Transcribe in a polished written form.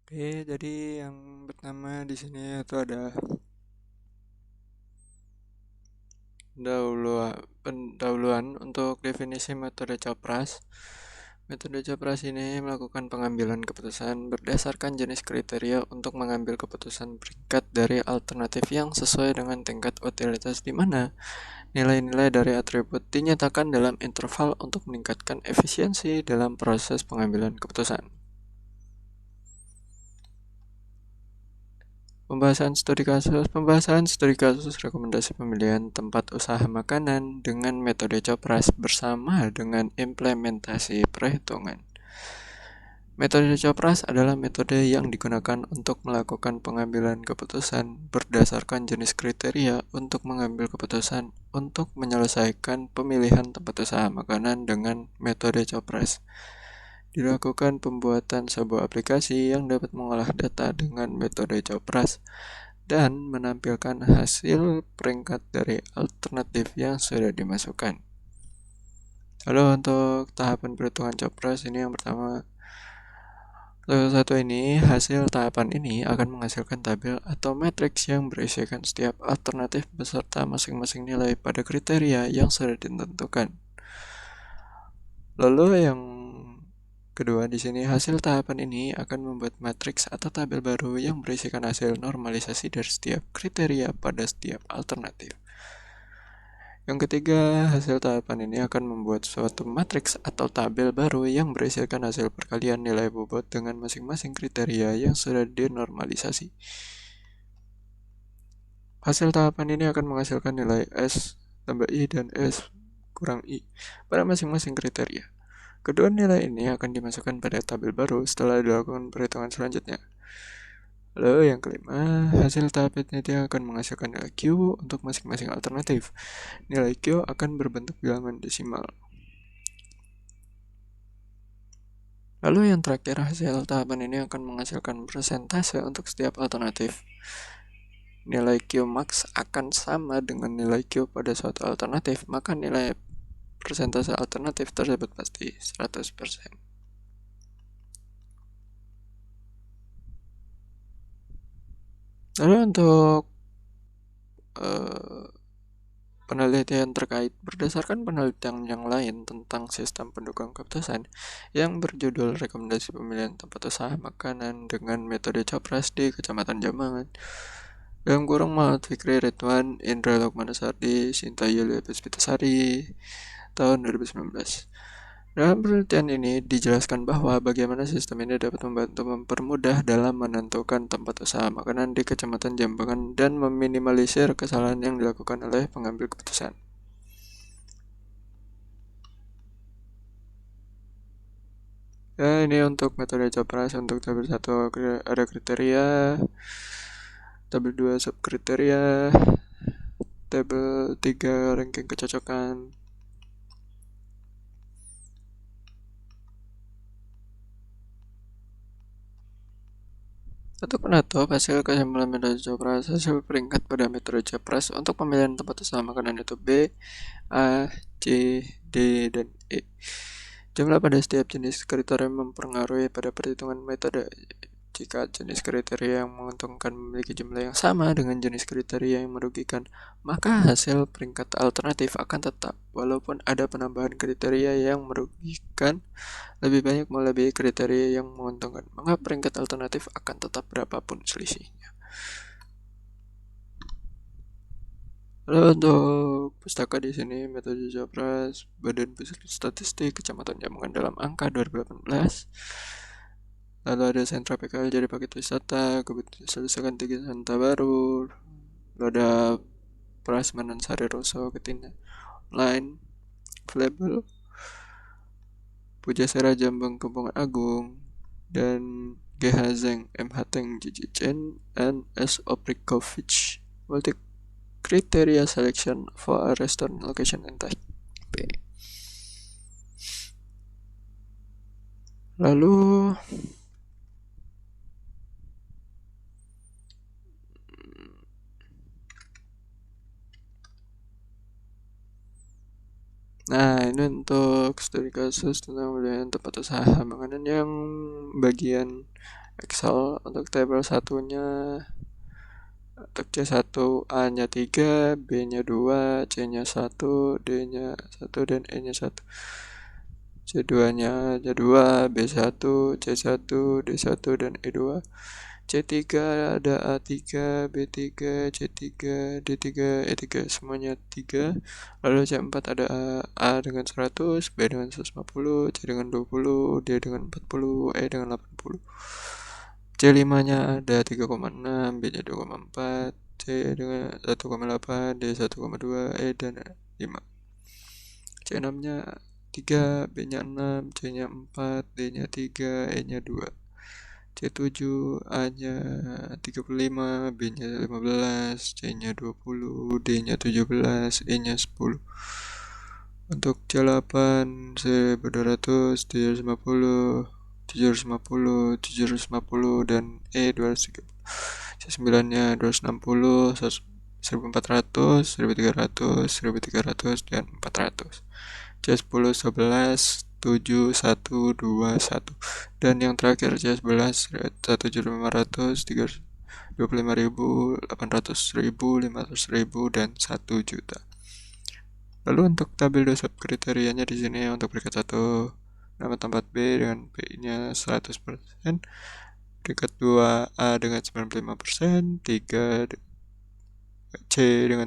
Oke, jadi yang pertama di sini itu ada pendahuluan untuk definisi metode COPRAS. Metode COPRAS ini melakukan pengambilan keputusan berdasarkan jenis kriteria untuk mengambil keputusan peringkat dari alternatif yang sesuai dengan tingkat utilitas di mana nilai-nilai dari atribut dinyatakan dalam interval untuk meningkatkan efisiensi dalam proses pengambilan keputusan. Pembahasan studi kasus rekomendasi pemilihan tempat usaha makanan dengan metode COPRAS bersama dengan implementasi perhitungan. Metode COPRAS adalah metode yang digunakan untuk melakukan pengambilan keputusan berdasarkan jenis kriteria untuk mengambil keputusan untuk menyelesaikan pemilihan tempat usaha makanan dengan metode COPRAS. Dilakukan pembuatan sebuah aplikasi yang dapat mengolah data dengan metode COPRAS dan menampilkan hasil peringkat dari alternatif yang sudah dimasukkan. Lalu untuk tahapan perhitungan COPRAS ini yang pertama, hasil tahapan ini akan menghasilkan tabel atau matriks yang berisikan setiap alternatif beserta masing-masing nilai pada kriteria yang sudah ditentukan. Lalu yang kedua di sini hasil tahapan ini akan membuat matriks atau tabel baru yang berisikan hasil normalisasi dari setiap kriteria pada setiap alternatif. Yang ketiga, hasil tahapan ini akan membuat suatu matriks atau tabel baru yang berisikan hasil perkalian nilai bobot dengan masing-masing kriteria yang sudah dinormalisasi. Hasil tahapan ini akan menghasilkan nilai S tambah I dan S kurang I pada masing-masing kriteria. Kedua nilai ini akan dimasukkan pada tabel baru setelah dilakukan perhitungan selanjutnya. Lalu yang kelima, hasil tahapan ini akan menghasilkan nilai Q untuk masing-masing alternatif. Nilai Q akan berbentuk bilangan desimal. Lalu yang terakhir, hasil tahapan ini akan menghasilkan persentase untuk setiap alternatif. Nilai Q max akan sama dengan nilai Q pada suatu alternatif, maka nilai persentase alternatif tersebut pasti 100%. Lalu untuk penelitian terkait berdasarkan penelitian yang lain tentang sistem pendukung keputusan yang berjudul Rekomendasi Pemilihan Tempat Usaha Makanan dengan Metode COPRAS di Kecamatan Jambangan. Dalam kurung Muhammad Fikri Ridwan, Indra Lokmanasardi, Sinta Yulia Puspitasari, tahun 2019. Dalam penelitian ini dijelaskan bahwa bagaimana sistem ini dapat membantu mempermudah dalam menentukan tempat usaha makanan di Kecamatan Jambangan dan meminimalisir kesalahan yang dilakukan oleh pengambil keputusan. Ya, ini untuk metode COPRAS. Untuk tabel 1 ada kriteria, tabel 2 subkriteria, tabel 3 ranking kecocokan. Untuk penutup, hasil kesimpulan metode COPRAS, hasil peringkat pada metode COPRAS untuk pemilihan tempat usaha makanan itu B, A, C, D, dan E. Jumlah pada setiap jenis kriteria mempengaruhi pada perhitungan metode. Jika jenis kriteria yang menguntungkan memiliki jumlah yang sama dengan jenis kriteria yang merugikan, maka hasil peringkat alternatif akan tetap, walaupun ada penambahan kriteria yang merugikan lebih banyak melebihi kriteria yang menguntungkan, maka peringkat alternatif akan tetap berapapun selisihnya. Lalu untuk pustaka di sini metode COPRAS Badan Pusat Statistik Kecamatan Jambangan dalam angka 2018. Lalu ada sentra PKL jadi paket wisata, kebutuhan Tinggi Santa Baru. Lalu ada Prasmanan Sari Rosso Ketina Line Fleble Pujasera Jambang Kempungan Agung dan GH Zeng MH Teng Jijicen and S. Oprikovic multi criteria selection for a restaurant location in Taipei. Lalu ini untuk studi kasus tentang pemilihan tempat usaha makanan yang bagian Excel. Untuk tabel satunya, untuk C1 A-nya 3, B-nya 2, C-nya 1, D-nya 1, dan E-nya 1. C2-nya ada 2, B1, C1, D1, dan E2. C3 ada A3, B3, C3, D3, E3, semuanya 3. Lalu C4 ada A dengan 100, B dengan 150, C dengan 20, D dengan 40, E dengan 80. C5-nya ada 3,6, B-nya 2,4, C dengan 1,8, D 1,2, E dan 5. C6-nya 3, B-nya 6, C-nya 4, D-nya 3, E-nya 2. C7 A-nya 35, B-nya 15, C-nya 20, D-nya 17, E-nya 10. Untuk C8 1200, 750, 750, 750, dan E 230. C9-nya 260, 1400, 1300, 1300, dan 400. C10 11, 7, 1, 2, 1. Dan yang terakhir C11 1.500, 25.000, 800.000, 500.000, dan 1 juta. Lalu untuk tabel dosap kriterianya di sini untuk peringkat 1 nama tempat B dengan PI-nya 100%, peringkat 2 A dengan 95%, 3 C dengan